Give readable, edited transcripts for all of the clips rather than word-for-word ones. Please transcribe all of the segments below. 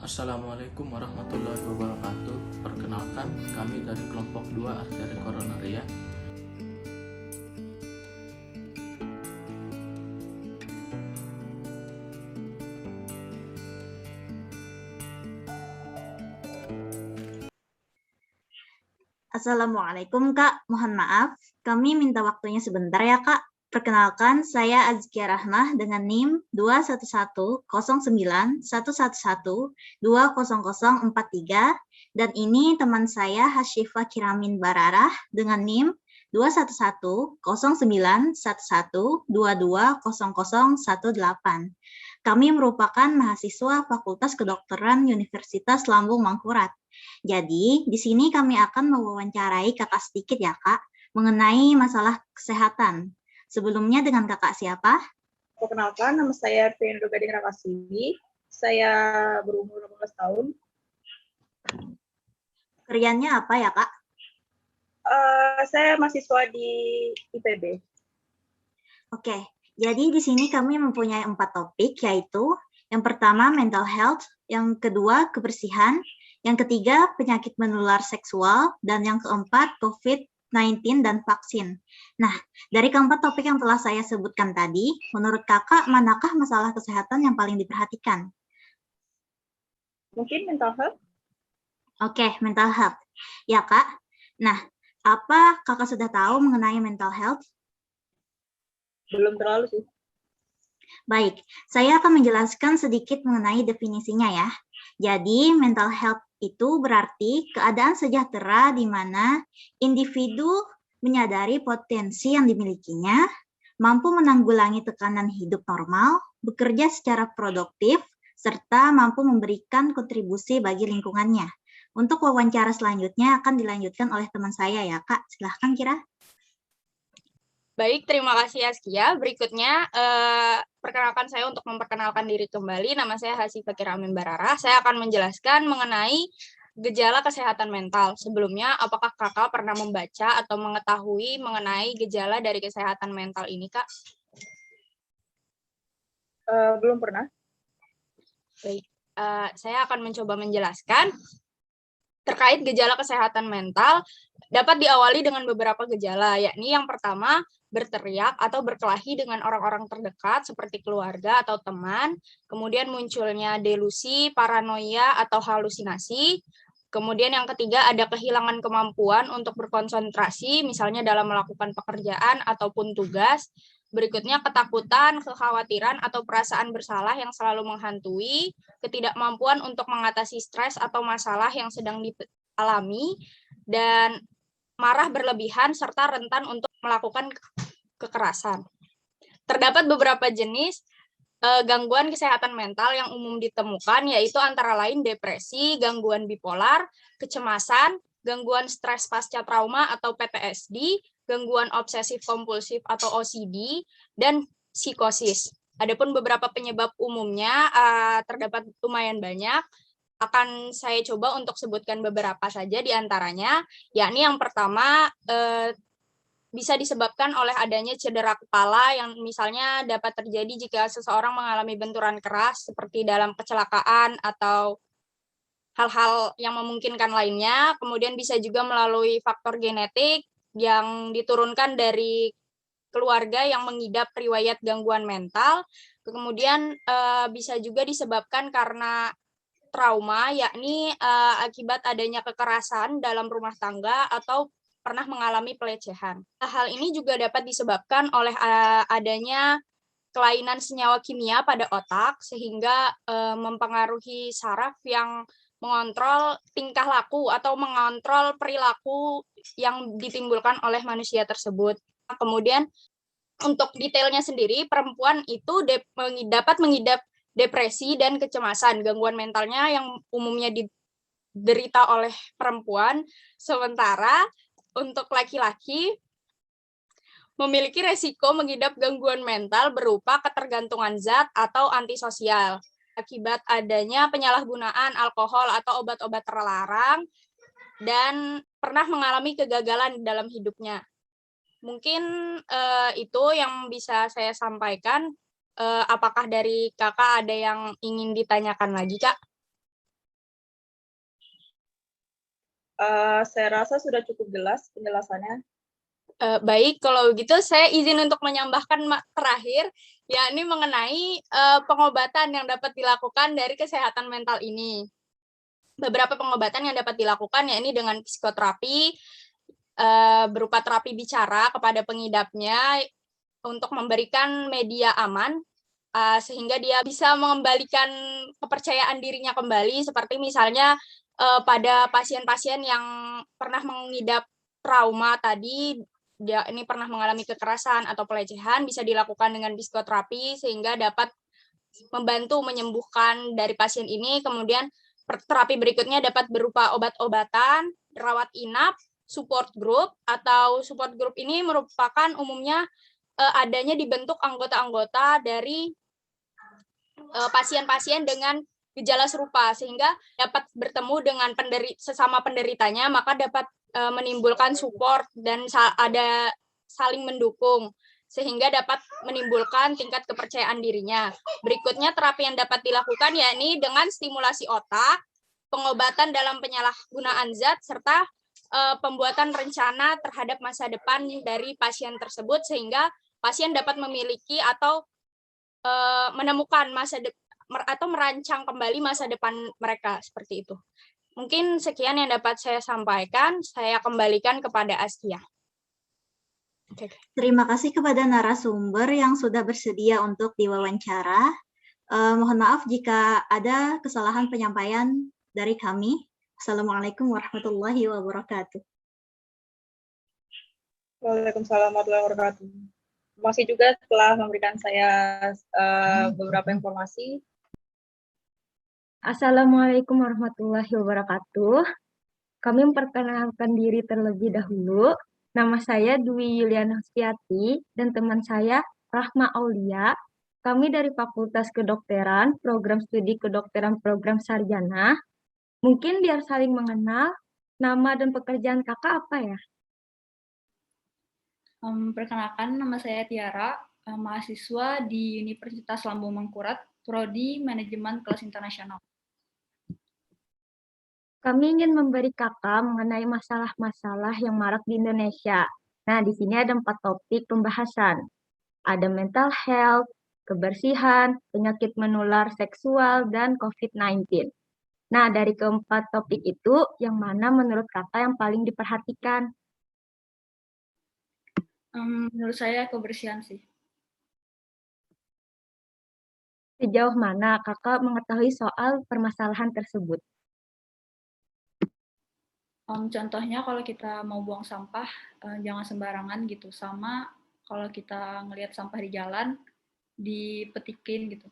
Assalamualaikum warahmatullahi wabarakatuh. Perkenalkan, kami dari kelompok 2 arteri koronaria. Assalamualaikum Kak, mohon maaf, kami minta waktunya sebentar ya Kak. Perkenalkan, saya Azkia Rahmah dengan NIM 2110911120043 dan ini teman saya Hasyifa Kiramin Bararah dengan NIM 2110911220018. Kami merupakan mahasiswa Fakultas Kedokteran Universitas Lambung Mangkurat. Jadi, di sini kami akan mewawancarai Kakak sedikit ya, Kak, mengenai masalah kesehatan. Sebelumnya dengan Kakak siapa? Perkenalkan, nama saya Pendo Gading Rakasiwi. Saya berumur 18 tahun. Pekerjaannya apa ya, Kak? Saya mahasiswa di IPB. Oke, jadi di sini kami mempunyai 4 topik, yaitu yang pertama mental health, yang kedua kebersihan, yang ketiga penyakit menular seksual, dan yang keempat COVID-19 dan vaksin. Nah, dari keempat topik yang telah saya sebutkan tadi, menurut Kakak, manakah masalah kesehatan yang paling diperhatikan? Mungkin mental health? Oke, mental health. Ya, Kak. Nah, apa Kakak sudah tahu mengenai mental health? Belum terlalu sih. Baik, saya akan menjelaskan sedikit mengenai definisinya ya. Jadi, mental health itu berarti keadaan sejahtera di mana individu menyadari potensi yang dimilikinya, mampu menanggulangi tekanan hidup normal, bekerja secara produktif, serta mampu memberikan kontribusi bagi lingkungannya. Untuk wawancara selanjutnya akan dilanjutkan oleh teman saya ya, Kak. Silahkan Kira. Baik, terima kasih Askia. Berikutnya, perkenalkan saya untuk memperkenalkan diri kembali. Nama saya Hasyifa Kiramin Bararah. Saya akan menjelaskan mengenai gejala kesehatan mental. Sebelumnya, apakah Kakak pernah membaca atau mengetahui mengenai gejala dari kesehatan mental ini, Kak? Belum pernah. Baik, saya akan mencoba menjelaskan. Terkait gejala kesehatan mental, dapat diawali dengan beberapa gejala, yakni yang pertama, berteriak atau berkelahi dengan orang-orang terdekat seperti keluarga atau teman, kemudian munculnya delusi, paranoia, atau halusinasi, kemudian yang ketiga ada kehilangan kemampuan untuk berkonsentrasi, misalnya dalam melakukan pekerjaan ataupun tugas, berikutnya ketakutan, kekhawatiran, atau perasaan bersalah yang selalu menghantui, ketidakmampuan untuk mengatasi stres atau masalah yang sedang dialami, dan marah berlebihan serta rentan untuk melakukan kekerasan. Terdapat beberapa jenis gangguan kesehatan mental yang umum ditemukan, yaitu antara lain depresi, gangguan bipolar, kecemasan, gangguan stres pasca trauma atau PTSD, gangguan obsesif kompulsif atau OCD, dan psikosis. Adapun beberapa penyebab umumnya terdapat lumayan banyak. Akan saya coba untuk sebutkan beberapa saja di antaranya, yakni yang pertama bisa disebabkan oleh adanya cedera kepala yang misalnya dapat terjadi jika seseorang mengalami benturan keras seperti dalam kecelakaan atau hal-hal yang memungkinkan lainnya. Kemudian bisa juga melalui faktor genetik yang diturunkan dari keluarga yang mengidap riwayat gangguan mental. Kemudian bisa juga disebabkan karena trauma, yakni akibat adanya kekerasan dalam rumah tangga atau pernah mengalami pelecehan. Hal ini juga dapat disebabkan oleh adanya kelainan senyawa kimia pada otak, sehingga mempengaruhi saraf yang mengontrol tingkah laku atau mengontrol perilaku yang ditimbulkan oleh manusia tersebut. Kemudian untuk detailnya sendiri, perempuan itu dapat mengidap depresi dan kecemasan. Gangguan mentalnya yang umumnya diderita oleh perempuan, sementara untuk laki-laki memiliki resiko mengidap gangguan mental berupa ketergantungan zat atau antisosial akibat adanya penyalahgunaan alkohol atau obat-obat terlarang dan pernah mengalami kegagalan dalam hidupnya. Mungkin itu yang bisa saya sampaikan. Apakah dari Kakak ada yang ingin ditanyakan lagi, Kak? Saya rasa sudah cukup jelas penjelasannya. Baik, kalau begitu saya izin untuk menambahkan terakhir, yakni mengenai pengobatan yang dapat dilakukan dari kesehatan mental ini. Beberapa pengobatan yang dapat dilakukan yakni dengan psikoterapi, berupa terapi bicara kepada pengidapnya untuk memberikan media aman, sehingga dia bisa mengembalikan kepercayaan dirinya kembali, seperti misalnya pada pasien-pasien yang pernah mengidap trauma tadi, dia ini pernah mengalami kekerasan atau pelecehan, bisa dilakukan dengan psikoterapi sehingga dapat membantu menyembuhkan dari pasien ini. Kemudian terapi berikutnya dapat berupa obat-obatan, rawat inap, support group, atau support group ini merupakan umumnya adanya dibentuk anggota-anggota dari pasien-pasien dengan gejala serupa, sehingga dapat bertemu dengan sesama penderitanya, maka dapat menimbulkan support dan ada saling mendukung, sehingga dapat menimbulkan tingkat kepercayaan dirinya. Berikutnya terapi yang dapat dilakukan yakni dengan stimulasi otak, pengobatan dalam penyalahgunaan zat, serta pembuatan rencana terhadap masa depan dari pasien tersebut, sehingga pasien dapat memiliki atau menemukan atau merancang kembali masa depan mereka, seperti itu. Mungkin sekian yang dapat saya sampaikan. Saya kembalikan kepada Astia. Terima kasih kepada narasumber yang sudah bersedia untuk diwawancara. Mohon maaf jika ada kesalahan penyampaian dari kami. Assalamualaikum warahmatullahi wabarakatuh. Waalaikumsalam warahmatullahi wabarakatuh. Terima kasih juga telah memberikan saya beberapa informasi. Assalamualaikum warahmatullahi wabarakatuh. Kami memperkenalkan diri terlebih dahulu. Nama saya Dwi Yuliana Hostiati dan teman saya Rahma Aulia. Kami dari Fakultas Kedokteran, Program Studi Kedokteran Program Sarjana. Mungkin biar saling mengenal, nama dan pekerjaan kakak apa ya? Perkenalkan, nama saya Tiara, mahasiswa di Universitas Lambung Mangkurat, Prodi Manajemen Kelas Internasional. Kami ingin memberi kakak mengenai masalah-masalah yang marak di Indonesia. Nah, di sini ada 4 topik pembahasan. Ada mental health, kebersihan, penyakit menular seksual, dan COVID-19. Nah, dari keempat topik itu, yang mana menurut kakak yang paling diperhatikan? Menurut saya kebersihan sih. Sejauh mana kakak mengetahui soal permasalahan tersebut? Contohnya kalau kita mau buang sampah, jangan sembarangan gitu. Sama kalau kita ngelihat sampah di jalan, dipetikin gitu.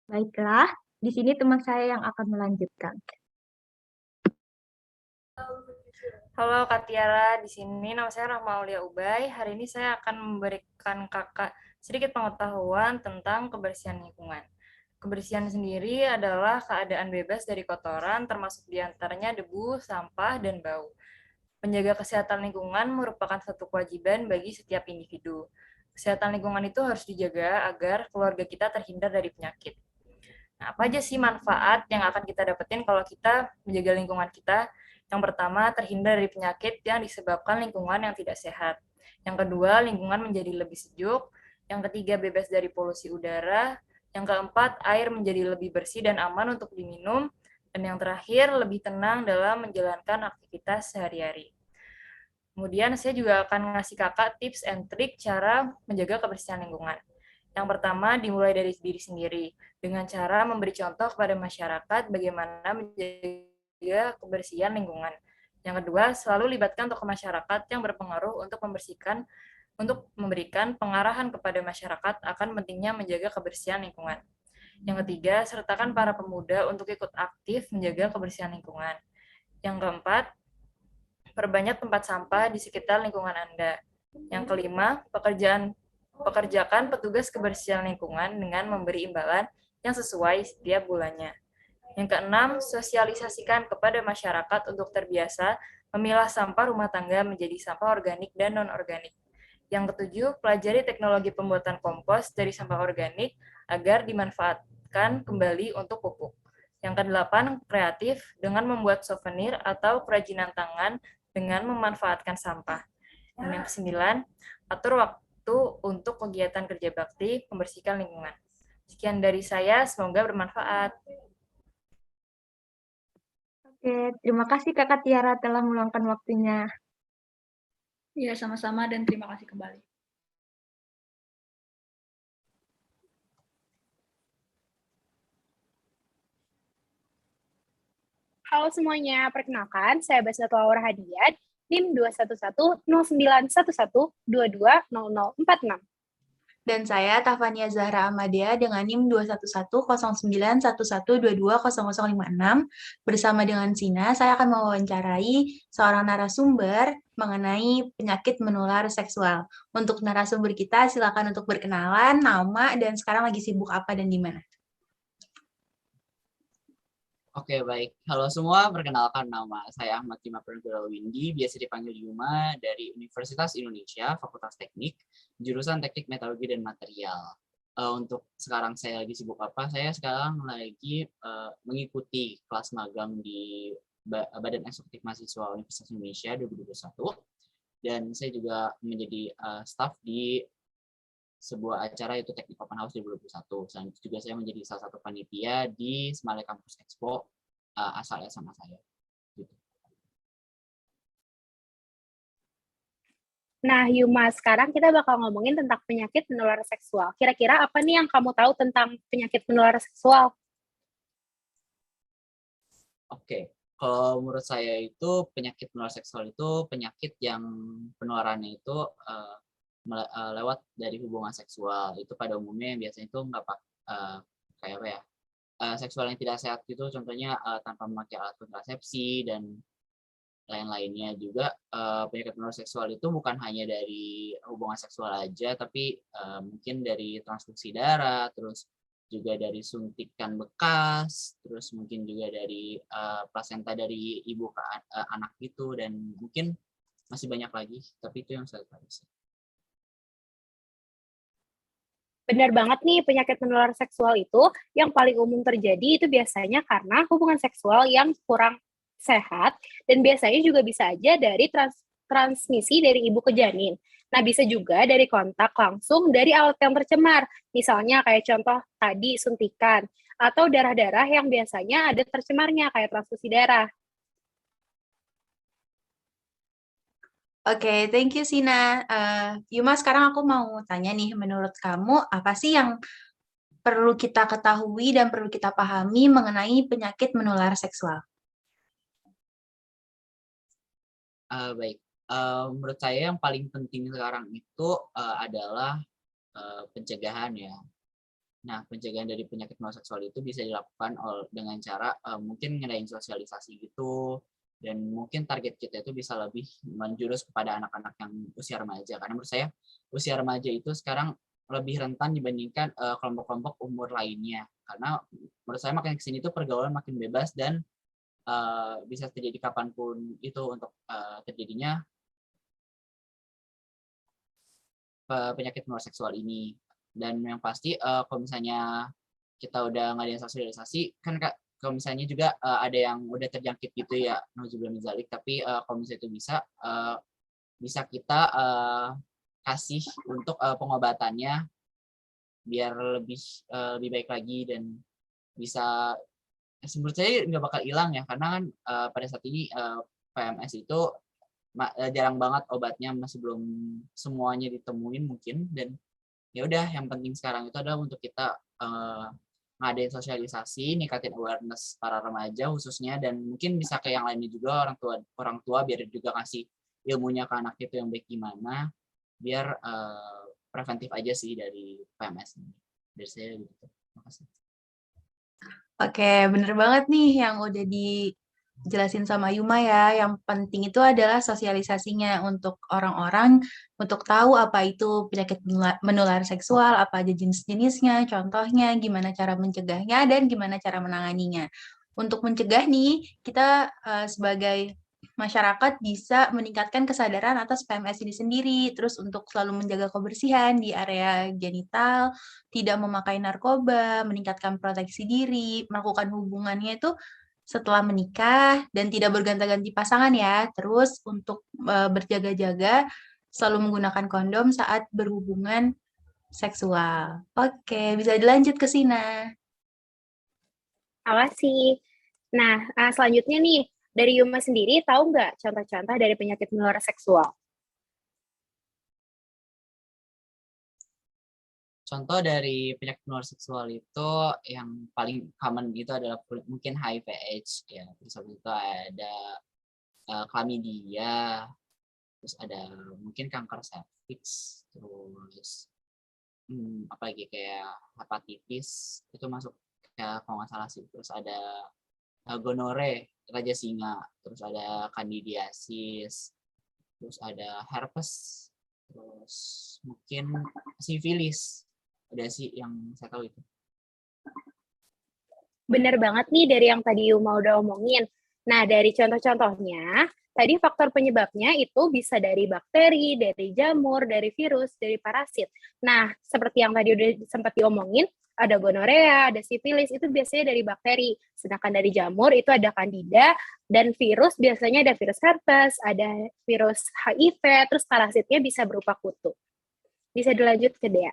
Baiklah, di sini teman saya yang akan melanjutkan. Halo Kak Tiara, di sini nama saya Rahma Aulia Ubay. Hari ini saya akan memberikan kakak sedikit pengetahuan tentang kebersihan lingkungan. Kebersihan sendiri adalah keadaan bebas dari kotoran, termasuk diantaranya debu, sampah, dan bau. Menjaga kesehatan lingkungan merupakan satu kewajiban bagi setiap individu. Kesehatan lingkungan itu harus dijaga agar keluarga kita terhindar dari penyakit. Nah, apa aja sih manfaat yang akan kita dapetin kalau kita menjaga lingkungan kita? Yang pertama, terhindar dari penyakit yang disebabkan lingkungan yang tidak sehat. Yang kedua, lingkungan menjadi lebih sejuk. Yang ketiga, bebas dari polusi udara. Yang keempat, air menjadi lebih bersih dan aman untuk diminum. Dan yang terakhir, lebih tenang dalam menjalankan aktivitas sehari-hari. Kemudian saya juga akan ngasih kakak tips and trik cara menjaga kebersihan lingkungan. Yang pertama, dimulai dari diri sendiri, dengan cara memberi contoh kepada masyarakat bagaimana menjaga kebersihan lingkungan. Yang kedua, selalu libatkan tokoh masyarakat yang berpengaruh untuk memberikan pengarahan kepada masyarakat akan pentingnya menjaga kebersihan lingkungan. Yang ketiga, sertakan para pemuda untuk ikut aktif menjaga kebersihan lingkungan. Yang keempat, perbanyak tempat sampah di sekitar lingkungan Anda. Yang kelima, pekerjakan petugas kebersihan lingkungan dengan memberi imbalan yang sesuai setiap bulannya. Yang keenam, sosialisasikan kepada masyarakat untuk terbiasa memilah sampah rumah tangga menjadi sampah organik dan non-organik. Yang ketujuh, pelajari teknologi pembuatan kompos dari sampah organik agar dimanfaatkan kembali untuk pupuk. Yang Yang ke-8, kreatif dengan membuat souvenir atau kerajinan tangan dengan memanfaatkan sampah. Dan yang ke-9, atur waktu untuk kegiatan kerja bakti membersihkan lingkungan. Sekian dari saya, semoga bermanfaat. Oke, terima kasih Kakak Tiara telah meluangkan waktunya. Iya, sama-sama dan terima kasih kembali. Halo semuanya, perkenalkan saya Basnat Laura Hadiat, NIM 2110911220046. Dan saya Tafania Zahra Amadia dengan NIM 2110911220056. Bersama dengan Sina, saya akan mewawancarai seorang narasumber mengenai penyakit menular seksual. Untuk narasumber kita, silakan untuk berkenalan, nama, dan sekarang lagi sibuk apa dan di mana. Oke, baik. Halo semua, perkenalkan nama saya Ahmad Kima Pernegara Windy, biasa dipanggil Yuma, dari Universitas Indonesia, Fakultas Teknik, jurusan Teknik Metalurgi dan Material. Untuk sekarang saya lagi sibuk apa? Saya sekarang lagi mengikuti kelas magang di Badan Eksekutif Mahasiswa Universitas Indonesia 2021, dan saya juga menjadi staf di sebuah acara yaitu Teknik Open House 2021. Selain itu juga saya menjadi salah satu panitia di Semale Campus Expo asal SMA saya. Gitu. Nah, Yuma, sekarang kita bakal ngomongin tentang penyakit menular seksual. Kira-kira apa nih yang kamu tahu tentang penyakit menular seksual? Oke, kalau menurut saya itu penyakit menular seksual itu penyakit yang penularannya itu lewat dari hubungan seksual. Itu pada umumnya yang biasanya itu nggak kayak apa ya, seksual yang tidak sehat gitu, contohnya tanpa memakai alat kontrasepsi dan lain-lainnya. Juga penyakit menular seksual itu bukan hanya dari hubungan seksual aja, tapi mungkin dari transfusi darah, terus juga dari suntikan bekas, terus mungkin juga dari plasenta dari ibu ke anak gitu, dan mungkin masih banyak lagi, tapi itu yang saya tahu sih. Benar banget nih, penyakit menular seksual itu yang paling umum terjadi itu biasanya karena hubungan seksual yang kurang sehat, dan biasanya juga bisa aja dari transmisi dari ibu ke janin. Nah, bisa juga dari kontak langsung dari alat yang tercemar, misalnya kayak contoh tadi suntikan, atau darah-darah yang biasanya ada tercemarnya kayak transfusi darah. Oke, thank you Sina. Yuma, sekarang aku mau tanya nih, menurut kamu apa sih yang perlu kita ketahui dan perlu kita pahami mengenai penyakit menular seksual? Baik, menurut saya yang paling penting sekarang itu adalah pencegahan ya. Nah, pencegahan dari penyakit menular seksual itu bisa dilakukan dengan cara mungkin ngadain sosialisasi gitu, dan mungkin target kita itu bisa lebih menjurus kepada anak-anak yang usia remaja, karena menurut saya usia remaja itu sekarang lebih rentan dibandingkan kelompok-kelompok umur lainnya, karena menurut saya makin kesini tuh pergaulan makin bebas dan bisa terjadi kapanpun itu untuk terjadinya penyakit menular seksual ini. Dan yang pasti kalau misalnya kita udah ngadain sosialisasi, kan Kak, kalau misalnya juga ada yang udah terjangkit gitu ya, nauzubillah min dzalik, tapi kalau misalnya itu bisa kita kasih untuk pengobatannya biar lebih baik lagi, dan bisa menurut saya nggak bakal hilang ya, karena kan pada saat ini PMS itu jarang banget obatnya, masih belum semuanya ditemuin mungkin. Dan ya udah, yang penting sekarang itu adalah untuk kita ngadain sosialisasi, ningkatin awareness para remaja khususnya, dan mungkin bisa ke yang lainnya juga, orang tua biar juga ngasih ilmunya ke anak itu yang baik gimana, biar preventif aja sih dari PMS ini. Dari saya gitu. Terima kasih. Oke, bener banget nih yang udah dijelasin sama Yuma ya. Yang penting itu adalah sosialisasinya untuk orang-orang, untuk tahu apa itu penyakit menular seksual, apa aja jenis-jenisnya, contohnya, gimana cara mencegahnya, dan gimana cara menanganinya. Untuk mencegah nih, kita sebagai masyarakat bisa meningkatkan kesadaran atas PMS ini sendiri, terus untuk selalu menjaga kebersihan di area genital, tidak memakai narkoba, meningkatkan proteksi diri, melakukan hubungannya itu setelah menikah dan tidak berganti-ganti pasangan ya. Terus untuk berjaga-jaga selalu menggunakan kondom saat berhubungan seksual. Oke, bisa dilanjut ke Sina. Makasih. Nah, selanjutnya nih, dari Yuma sendiri tahu nggak contoh-contoh dari penyakit menular seksual? Contoh dari penyakit menular seksual itu yang paling common itu adalah mungkin HIV/AIDS ya. Terus habis itu ada chlamydia, terus ada mungkin kanker serviks, terus apalagi kayak hepatitis itu masuk ya kalau nggak salah sih. Terus ada gonore, raja singa, terus ada candidiasis, terus ada herpes, terus mungkin sifilis. Ada sih yang saya tahu itu. Bener banget nih dari yang tadi Yuma udah omongin. Nah, dari contoh-contohnya, tadi faktor penyebabnya itu bisa dari bakteri, dari jamur, dari virus, dari parasit. Nah, seperti yang tadi udah sempat diomongin, ada gonorea, ada sifilis, itu biasanya dari bakteri. Sedangkan dari jamur itu ada candida, dan virus biasanya ada virus herpes, ada virus HIV, terus parasitnya bisa berupa kutu. Bisa dilanjut ke Dea.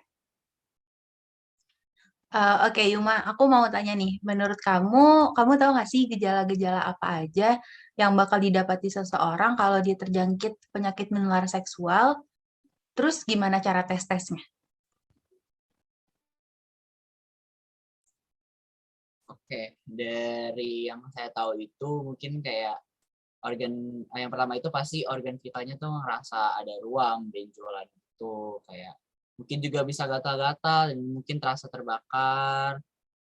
Oke, Yuma, aku mau tanya nih, menurut kamu tahu nggak sih gejala-gejala apa aja yang bakal didapati seseorang kalau dia terjangkit penyakit menular seksual? Terus gimana cara tes-tesnya? Oke, dari yang saya tahu itu mungkin kayak yang pertama itu pasti organ vitalnya tuh ngerasa ada ruam, benjolan gitu, kayak mungkin juga bisa gatal-gatal dan mungkin terasa terbakar,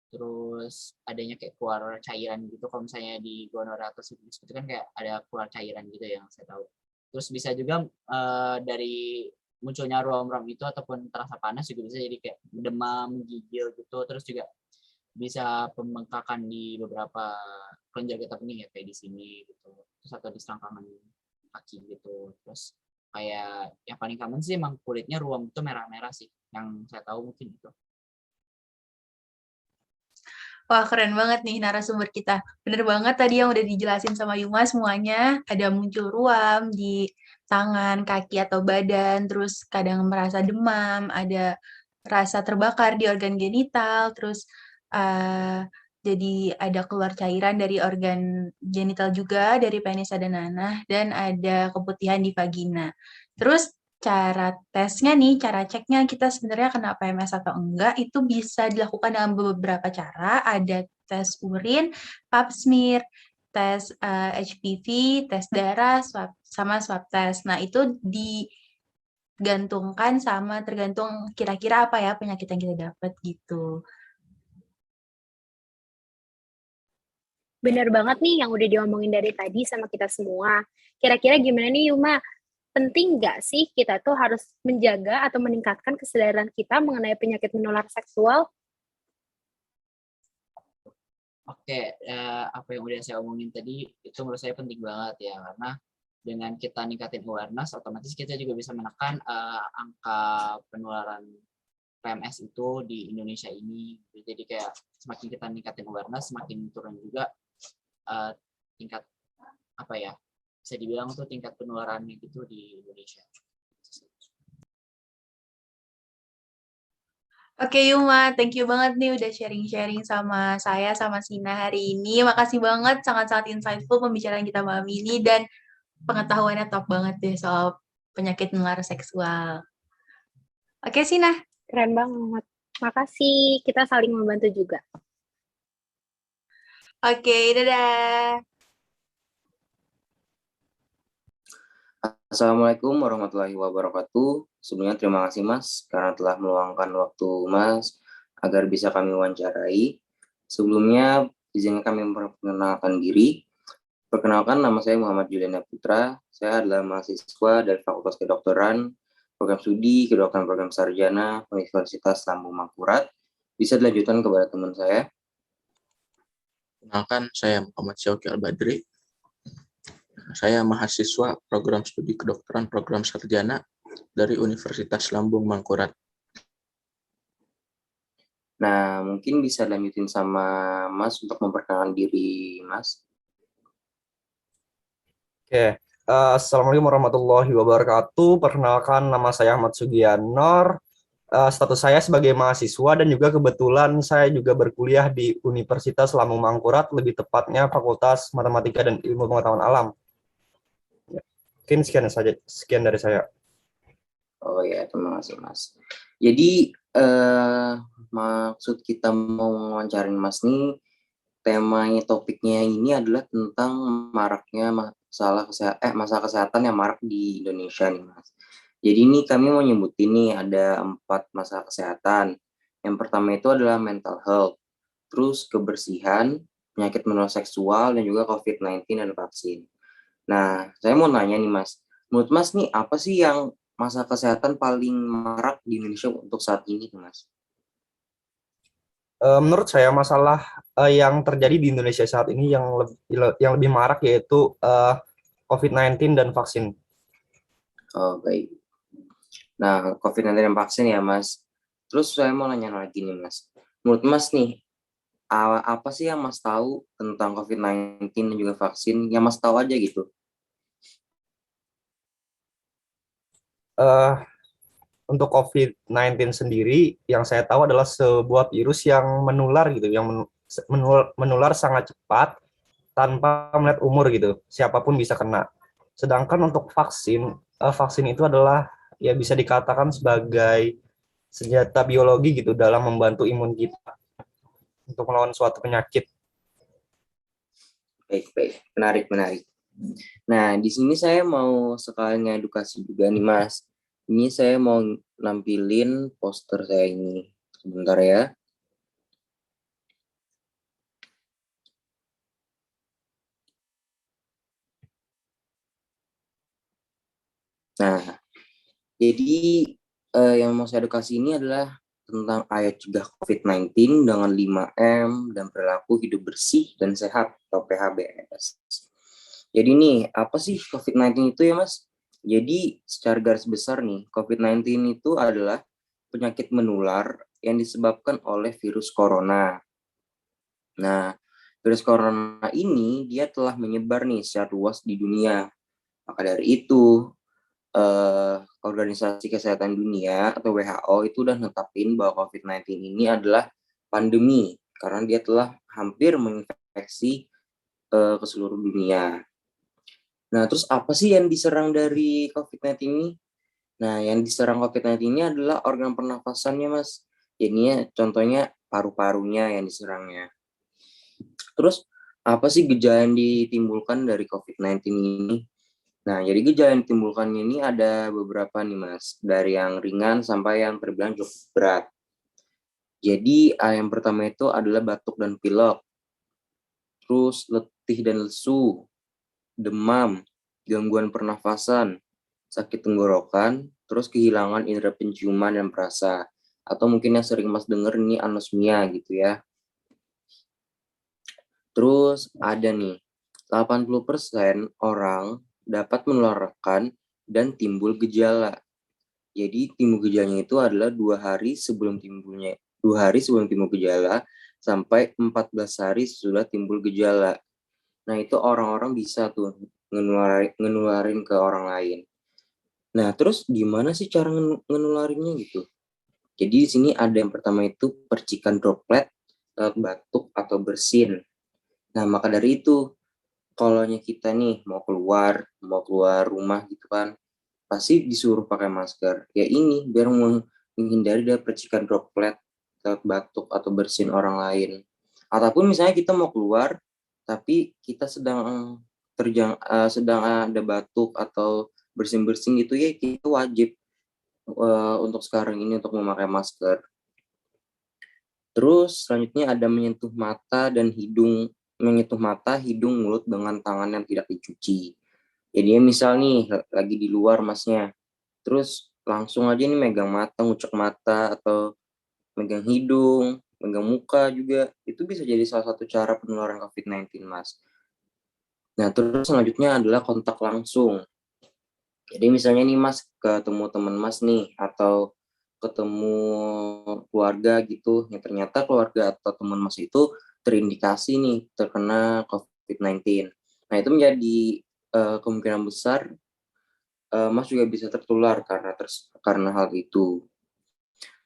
terus adanya kayak keluar cairan gitu. Kalau misalnya di gonorrhea atau sifilis itu kan kayak ada keluar cairan gitu yang saya tahu. Terus bisa juga dari munculnya ruam-ruam itu ataupun terasa panas juga bisa jadi kayak demam, gigil gitu. Terus juga bisa pembengkakan di beberapa kelenjar getah bening ya, kayak di sini gitu, terus atau di selangkangan kaki gitu. Terus kayak yang paling common sih emang kulitnya ruam itu merah-merah sih, yang saya tahu mungkin itu. Wah, keren banget nih narasumber kita. Bener banget tadi yang udah dijelasin sama Yuma semuanya. Ada muncul ruam di tangan, kaki, atau badan, terus kadang merasa demam, ada rasa terbakar di organ genital, terus jadi ada keluar cairan dari organ genital juga, dari penis dan nanah, dan ada keputihan di vagina. Terus cara tesnya nih, cara ceknya kita sebenarnya kena PMS atau enggak, itu bisa dilakukan dengan beberapa cara. Ada tes urin, pap smear, tes HPV, tes darah, sama swab test. Nah, itu digantungkan sama tergantung kira-kira apa ya penyakit yang kita dapat gitu. Bener banget nih yang udah diomongin dari tadi sama kita semua. Kira-kira gimana nih Yuma? Penting nggak sih kita tuh harus menjaga atau meningkatkan kesadaran kita mengenai penyakit menular seksual? Oke, apa yang udah saya omongin tadi itu menurut saya penting banget ya, karena dengan kita ningkatin awareness, otomatis kita juga bisa menekan angka penularan PMS itu di Indonesia ini. Jadi kayak semakin kita ningkatin awareness, semakin turun juga tingkat apa ya, bisa dibilang tuh tingkat penularannya gitu di Indonesia. Oke Yuma, thank you banget nih udah sharing-sharing sama saya, sama Sina hari ini. Makasih banget, sangat-sangat insightful pembicaraan kita malam ini, dan pengetahuannya top banget deh soal penyakit menular seksual. Oke Sina. Keren banget. Makasih, kita saling membantu juga. Oke, dadah. Assalamualaikum warahmatullahi wabarakatuh. Sebelumnya terima kasih Mas karena telah meluangkan waktu Mas agar bisa kami wawancarai. Sebelumnya izinkan kami memperkenalkan diri. Perkenalkan, nama saya Muhammad Juliana Putra. Saya adalah mahasiswa dari Fakultas Kedokteran, Program Studi Kedokteran Program Sarjana Universitas Lambung Mangkurat. Bisa dilanjutkan kepada teman saya. Kenalkan, saya Muhammad Syauqi Al-Badri. Saya mahasiswa program studi kedokteran program sarjana dari Universitas Lambung Mangkurat. Nah, mungkin bisa lanjutin sama Mas untuk memperkenalkan diri Mas. Oke, Assalamualaikum warahmatullahi wabarakatuh. Perkenalkan, nama saya Ahmad Sugianor. Status saya sebagai mahasiswa dan juga kebetulan saya juga berkuliah di Universitas Lambung Mangkurat, lebih tepatnya Fakultas Matematika dan Ilmu Pengetahuan Alam. Ya, mungkin sekian dari saya. Oh ya, terima kasih Mas. Jadi maksud kita mau wawancarin Mas nih, temanya topiknya ini adalah tentang maraknya masalah kesehatan yang marak di Indonesia nih Mas. Jadi ini kami mau nyebutin nih ada 4 masalah kesehatan. Yang pertama itu adalah mental health, terus kebersihan, penyakit menular seksual, dan juga COVID-19 dan vaksin. Nah, saya mau nanya nih Mas, menurut Mas nih apa sih yang masalah kesehatan paling marak di Indonesia untuk saat ini Mas? Menurut saya masalah yang terjadi di Indonesia saat ini yang lebih marak yaitu COVID-19 dan vaksin. Oh, baik. Nah, COVID-19 dan vaksin ya, Mas. Terus saya mau nanya lagi nih, Mas. Menurut Mas nih, apa sih yang Mas tahu tentang COVID-19 dan juga vaksin? Yang Mas tahu aja gitu. Untuk COVID-19 sendiri, yang saya tahu adalah sebuah virus yang menular gitu, yang menular sangat cepat tanpa melihat umur gitu. Siapapun bisa kena. Sedangkan untuk vaksin itu adalah ya bisa dikatakan sebagai senjata biologi gitu dalam membantu imun kita untuk melawan suatu penyakit. Baik. Menarik. Nah, di sini saya mau sekalian edukasi juga nih, Mas. Ini saya mau nampilin poster saya ini. Sebentar ya. Nah, jadi yang mau saya edukasi ini adalah tentang ayo cegah COVID-19 dengan 5M dan perilaku hidup bersih dan sehat atau PHBS. Jadi nih, apa sih COVID-19 itu ya Mas? Jadi secara garis besar nih, COVID-19 itu adalah penyakit menular yang disebabkan oleh virus corona. Nah, virus corona ini dia telah menyebar nih secara luas di dunia. Maka dari itu, Organisasi Kesehatan Dunia atau WHO itu udah netapin bahwa COVID-19 ini adalah pandemi karena dia telah hampir menginfeksi ke seluruh dunia. Nah, terus apa sih yang diserang dari COVID-19 ini? Nah, yang diserang COVID-19 ini adalah organ pernafasannya, Mas. Jadinya contohnya paru-parunya yang diserangnya. Terus apa sih gejala yang ditimbulkan dari COVID-19 ini? Nah, jadi gejala yang ditimbulkannya ini ada beberapa nih, Mas. Dari yang ringan sampai yang terbilang cukup berat. Jadi, yang pertama itu adalah batuk dan pilek. Terus letih dan lesu, demam, gangguan pernafasan, sakit tenggorokan, terus kehilangan indera penciuman dan perasa. Atau mungkin yang sering Mas denger ini anosmia gitu ya. Terus ada nih, 80% orang dapat menularkan dan timbul gejala. Jadi timbul gejalanya itu adalah 2 hari sebelum timbul gejala sampai 14 hari sesudah timbul gejala. Nah, itu orang-orang bisa tuh ngenularin ke orang lain. Nah, terus gimana sih cara ngenularinnya gitu? Jadi di sini ada yang pertama itu percikan droplet lewat batuk atau bersin. Nah, maka dari itu kalau kita nih mau keluar rumah gitu kan, pasti disuruh pakai masker. Ya ini biar menghindari dari percikan droplet lewat batuk atau bersin orang lain. Ataupun misalnya kita mau keluar tapi kita sedang ada batuk atau bersin-bersin gitu ya, kita wajib untuk sekarang ini untuk memakai masker. Terus selanjutnya ada menyentuh mata, hidung, mulut dengan tangan yang tidak dicuci. Jadi misal nih lagi di luar Masnya, terus langsung aja nih megang mata, ngucek mata, atau megang hidung, megang muka juga, itu bisa jadi salah satu cara penularan COVID-19 Mas. Nah, terus selanjutnya adalah kontak langsung. Jadi misalnya nih Mas ketemu teman Mas nih atau ketemu keluarga gitu, yang ternyata keluarga atau teman Mas itu terindikasi nih terkena COVID-19. Nah, itu menjadi kemungkinan besar Mas juga bisa tertular karena hal itu.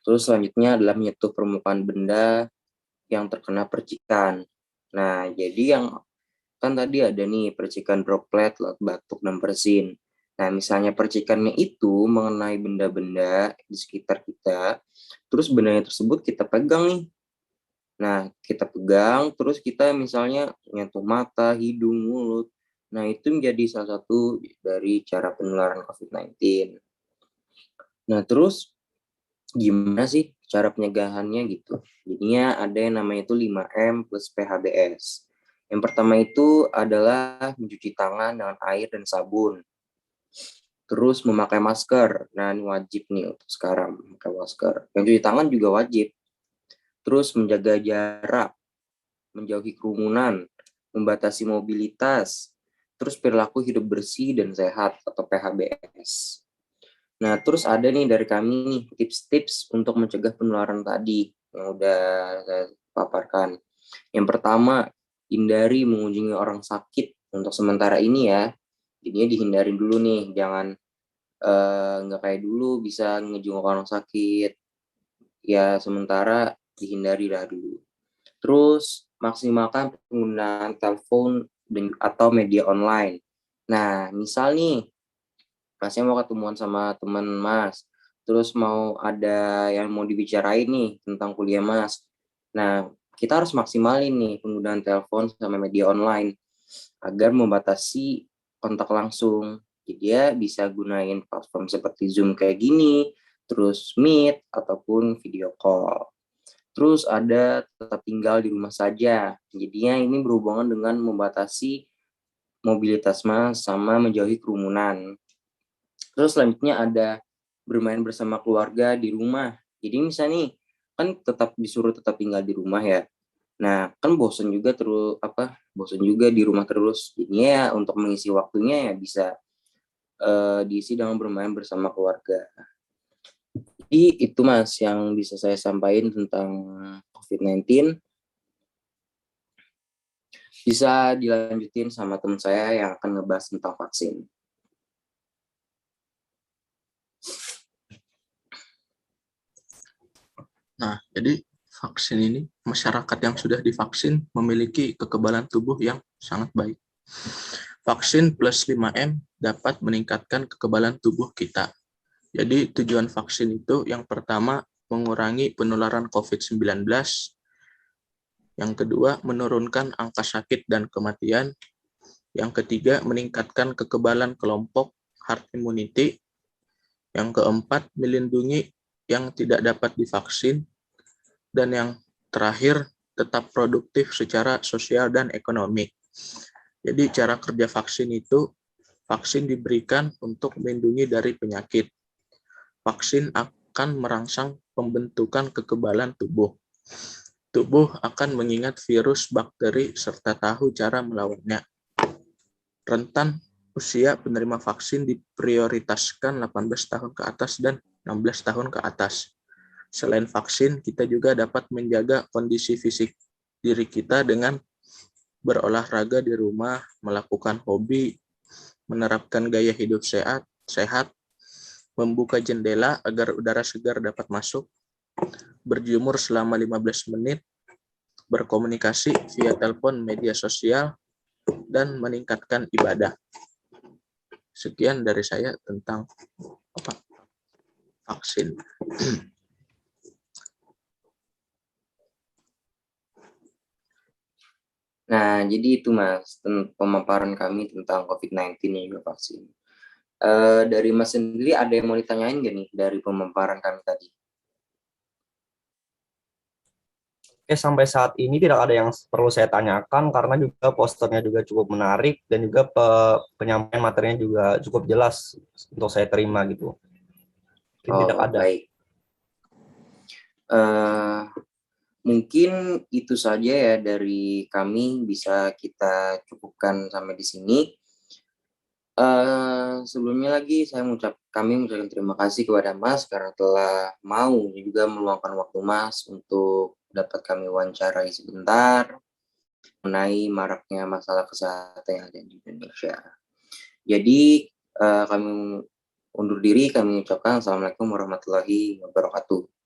Terus selanjutnya adalah menyentuh permukaan benda yang terkena percikan. Nah, jadi yang kan tadi ada nih percikan droplet, laut batuk, dan bersin. Nah, misalnya percikannya itu mengenai benda-benda di sekitar kita, terus bendanya tersebut kita pegang nih. Nah, kita pegang, terus kita misalnya nyentuh mata, hidung, mulut. Nah, itu menjadi salah satu dari cara penularan COVID-19. Nah, terus gimana sih cara pencegahannya gitu? Jadinya ada yang namanya itu 5M plus PHBS. Yang pertama itu adalah mencuci tangan dengan air dan sabun. Terus memakai masker. Nah, ini wajib nih untuk sekarang memakai masker. Yang cuci tangan juga wajib. Terus menjaga jarak, menjauhi kerumunan, membatasi mobilitas, terus perilaku hidup bersih dan sehat atau PHBS. Nah, terus ada nih dari kami nih tips-tips untuk mencegah penularan tadi yang udah saya paparkan. Yang pertama, hindari mengunjungi orang sakit untuk sementara ini ya. Jadinya dihindarin dulu nih, jangan nggak kayak dulu bisa ngejenguk orang sakit. Ya, sementara dihindari lah dulu. Terus maksimalkan penggunaan telepon atau media online. Nah, misal nih Masnya mau ketemuan sama teman Mas, terus mau ada yang mau dibicarain nih tentang kuliah Mas. Nah, kita harus maksimalin nih penggunaan telepon sama media online agar membatasi kontak langsung. Jadi dia bisa gunain platform seperti Zoom kayak gini, terus Meet ataupun video call. Terus ada tetap tinggal di rumah saja. Jadinya ini berhubungan dengan membatasi mobilitas Mas sama menjauhi kerumunan. Terus selanjutnya ada bermain bersama keluarga di rumah. Jadi misalnya nih, kan disuruh tetap tinggal di rumah ya. Nah, kan bosen juga bosen juga di rumah terus. Jadinya ya untuk mengisi waktunya ya bisa diisi dengan bermain bersama keluarga. Jadi itu Mas yang bisa saya sampaikan tentang COVID-19. Bisa dilanjutin sama teman saya yang akan ngebahas tentang vaksin. Nah, jadi vaksin ini, masyarakat yang sudah divaksin memiliki kekebalan tubuh yang sangat baik. Vaksin plus 5M dapat meningkatkan kekebalan tubuh kita. Jadi tujuan vaksin itu yang pertama mengurangi penularan COVID-19, yang kedua menurunkan angka sakit dan kematian, yang ketiga meningkatkan kekebalan kelompok herd immunity, yang keempat melindungi yang tidak dapat divaksin, dan yang terakhir tetap produktif secara sosial dan ekonomi. Jadi cara kerja vaksin itu, vaksin diberikan untuk melindungi dari penyakit. Vaksin akan merangsang pembentukan kekebalan tubuh. Tubuh akan mengingat virus, bakteri, serta tahu cara melawannya. Rentan usia penerima vaksin diprioritaskan 18 tahun ke atas dan 16 tahun ke atas. Selain vaksin, kita juga dapat menjaga kondisi fisik diri kita dengan berolahraga di rumah, melakukan hobi, menerapkan gaya hidup sehat, membuka jendela agar udara segar dapat masuk, berjemur selama 15 menit, berkomunikasi via telepon, media sosial, dan meningkatkan ibadah. Sekian dari saya tentang vaksin. Nah, jadi itu Mas, pemaparan kami tentang COVID-19 dan juga vaksin. Dari Mas sendiri ada yang mau ditanyain nggak nih dari pemaparan kami tadi? Oke, sampai saat ini tidak ada yang perlu saya tanyakan karena juga posternya juga cukup menarik dan juga penyampaian materinya juga cukup jelas untuk saya terima gitu. Tidak ada. Baik. Mungkin itu saja ya dari kami, bisa kita cukupkan sampai di sini. Sebelumnya lagi kami mengucapkan terima kasih kepada Mas karena telah mau juga meluangkan waktu Mas untuk dapat kami wawancarai sebentar mengenai maraknya masalah kesehatan yang ada di Indonesia. Jadi kami undur diri, kami ucapkan Assalamualaikum warahmatullahi wabarakatuh.